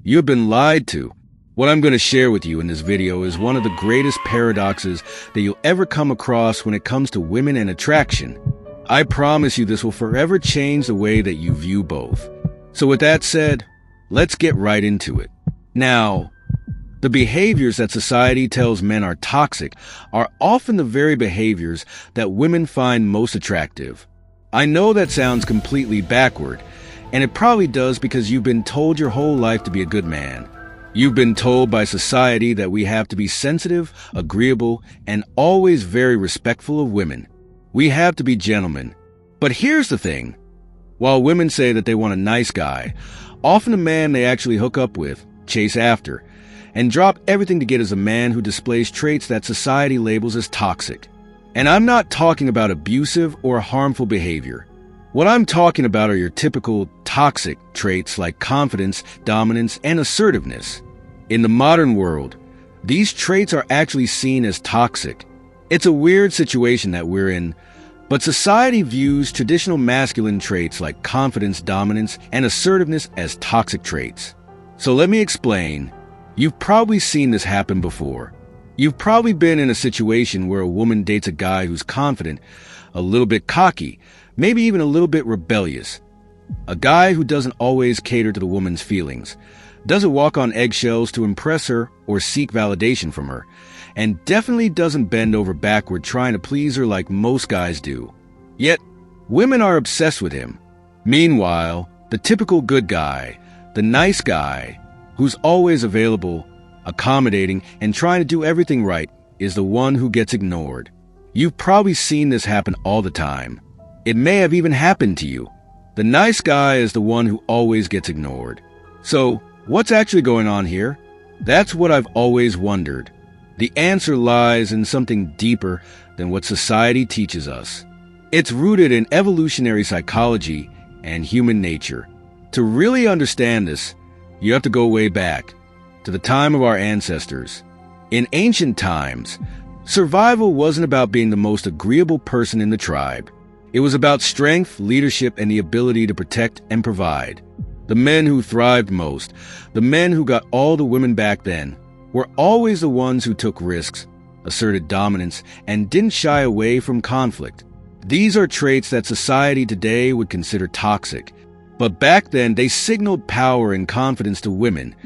You've been lied to. What I'm going to share with you in this video is one of the greatest paradoxes that you'll ever come across when it comes to women and attraction. I promise you this will forever change the way that you view both. So with that said, let's get right into it. Now, the behaviors that society tells men are toxic are often the very behaviors that women find most attractive. I know that sounds completely backward, and it probably does because you've been told your whole life to be a good man. You've been told by society that we have to be sensitive, agreeable, and always very respectful of women. We have to be gentlemen. But here's the thing. While women say that they want a nice guy, often a man they actually hook up with, chase after, and drop everything to get is a man who displays traits that society labels as toxic. And I'm not talking about abusive or harmful behavior. What I'm talking about are your typical toxic traits like confidence, dominance, and assertiveness. In the modern world, these traits are actually seen as toxic. It's a weird situation that we're in, but society views traditional masculine traits like confidence, dominance, and assertiveness as toxic traits. So let me explain. You've probably seen this happen before. You've probably been in a situation where a woman dates a guy who's confident, a little bit cocky, maybe even a little bit rebellious. A guy who doesn't always cater to the woman's feelings, doesn't walk on eggshells to impress her or seek validation from her, and definitely doesn't bend over backward trying to please her like most guys do. Yet, women are obsessed with him. Meanwhile, the typical good guy, the nice guy, who's always available, accommodating, and trying to do everything right, is the one who gets ignored. You've probably seen this happen all the time. It may have even happened to you. The nice guy is the one who always gets ignored. So, what's actually going on here? That's what I've always wondered. The answer lies in something deeper than what society teaches us. It's rooted in evolutionary psychology and human nature. To really understand this, you have to go way back, to the time of our ancestors. In ancient times, survival wasn't about being the most agreeable person in the tribe. It was about strength, leadership, and the ability to protect and provide. The men who thrived most, the men who got all the women back then, were always the ones who took risks, asserted dominance, and didn't shy away from conflict. These are traits that society today would consider toxic. But back then, they signaled power and confidence to women,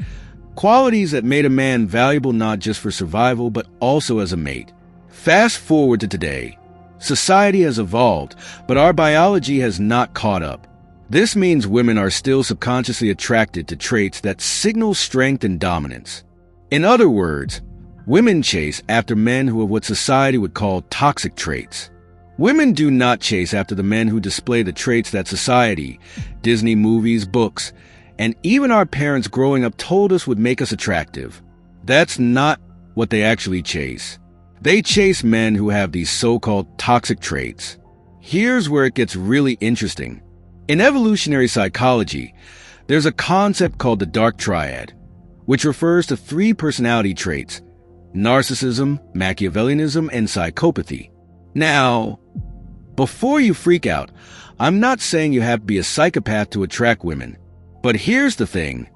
qualities that made a man valuable not just for survival, but also as a mate. Fast forward to today. Society has evolved, but our biology has not caught up. This means women are still subconsciously attracted to traits that signal strength and dominance. In other words, women chase after men who have what society would call toxic traits. Women do not chase after the men who display the traits that society, Disney movies, books, and even our parents growing up told us would make us attractive. That's not what they actually chase. They chase men who have these so-called toxic traits. Here's where it gets really interesting. In evolutionary psychology, there's a concept called the dark triad, which refers to three personality traits: narcissism, Machiavellianism, and psychopathy. Now, before you freak out, I'm not saying you have to be a psychopath to attract women. But here's the thing.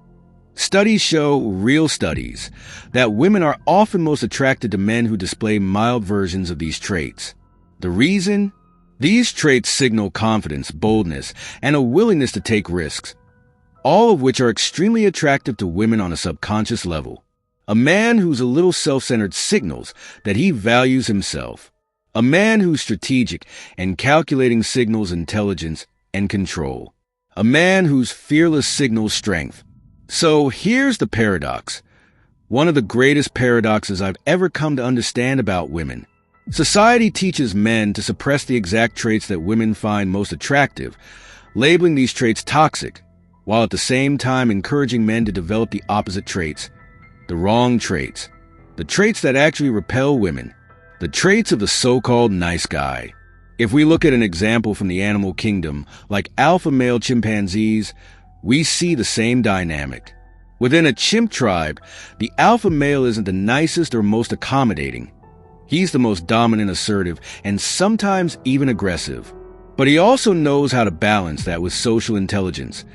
Studies show, real studies, that women are often most attracted to men who display mild versions of these traits. The reason? These traits signal confidence, boldness, and a willingness to take risks, all of which are extremely attractive to women on a subconscious level. A man who's a little self-centered signals that he values himself. A man who's strategic and calculating signals intelligence and control. A man who's fearless signals strength. So here's the paradox. One of the greatest paradoxes I've ever come to understand about women. Society teaches men to suppress the exact traits that women find most attractive, labeling these traits toxic, while at the same time encouraging men to develop the opposite traits, the wrong traits, the traits that actually repel women. The traits of the so-called nice guy. If we look at an example from the animal kingdom, like alpha male chimpanzees, we see the same dynamic. Within a chimp tribe, the alpha male isn't the nicest or most accommodating. He's the most dominant, assertive, and sometimes even aggressive. But he also knows how to balance that with social intelligence,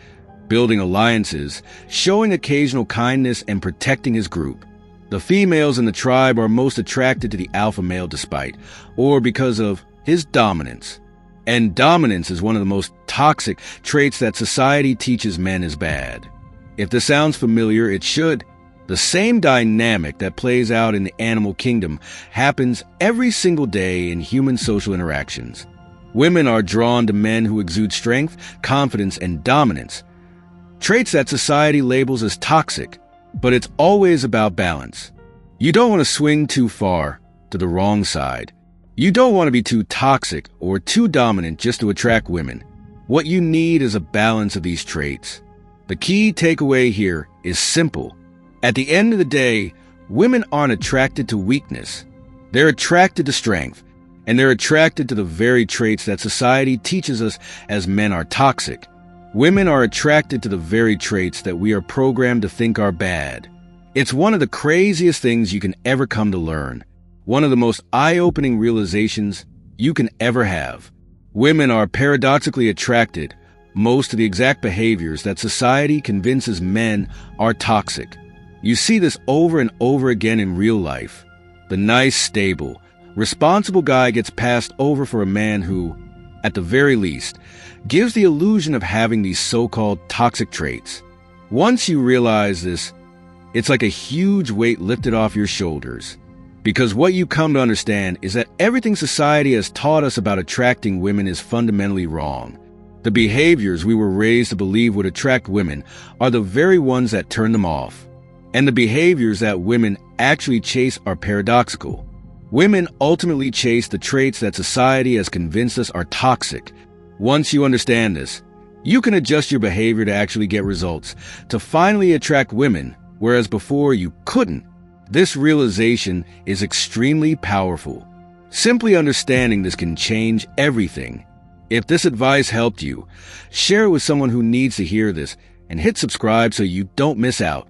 building alliances, showing occasional kindness, and protecting his group. The females in the tribe are most attracted to the alpha male despite, or because of, his dominance. And dominance is one of the most toxic traits that society teaches men is bad. If this sounds familiar, it should. The same dynamic that plays out in the animal kingdom happens every single day in human social interactions. Women are drawn to men who exude strength, confidence, and dominance, traits that society labels as toxic, but it's always about balance. You don't want to swing too far to the wrong side. You don't want to be too toxic or too dominant just to attract women. What you need is a balance of these traits. The key takeaway here is simple. At the end of the day, women aren't attracted to weakness. They're attracted to strength, and they're attracted to the very traits that society teaches us as men are toxic. Women are attracted to the very traits that we are programmed to think are bad. It's one of the craziest things you can ever come to learn. One of the most eye-opening realizations you can ever have. Women are paradoxically attracted most to the exact behaviors that society convinces men are toxic. You see this over and over again in real life. The nice, stable, responsible guy gets passed over for a man who, at the very least, gives the illusion of having these so-called toxic traits. Once you realize this, it's like a huge weight lifted off your shoulders. Because what you come to understand is that everything society has taught us about attracting women is fundamentally wrong. The behaviors we were raised to believe would attract women are the very ones that turn them off. And the behaviors that women actually chase are paradoxical. Women ultimately chase the traits that society has convinced us are toxic. Once you understand this, you can adjust your behavior to actually get results, to finally attract women, whereas before you couldn't. This realization is extremely powerful. Simply understanding this can change everything. If this advice helped you, share it with someone who needs to hear this, and hit subscribe so you don't miss out.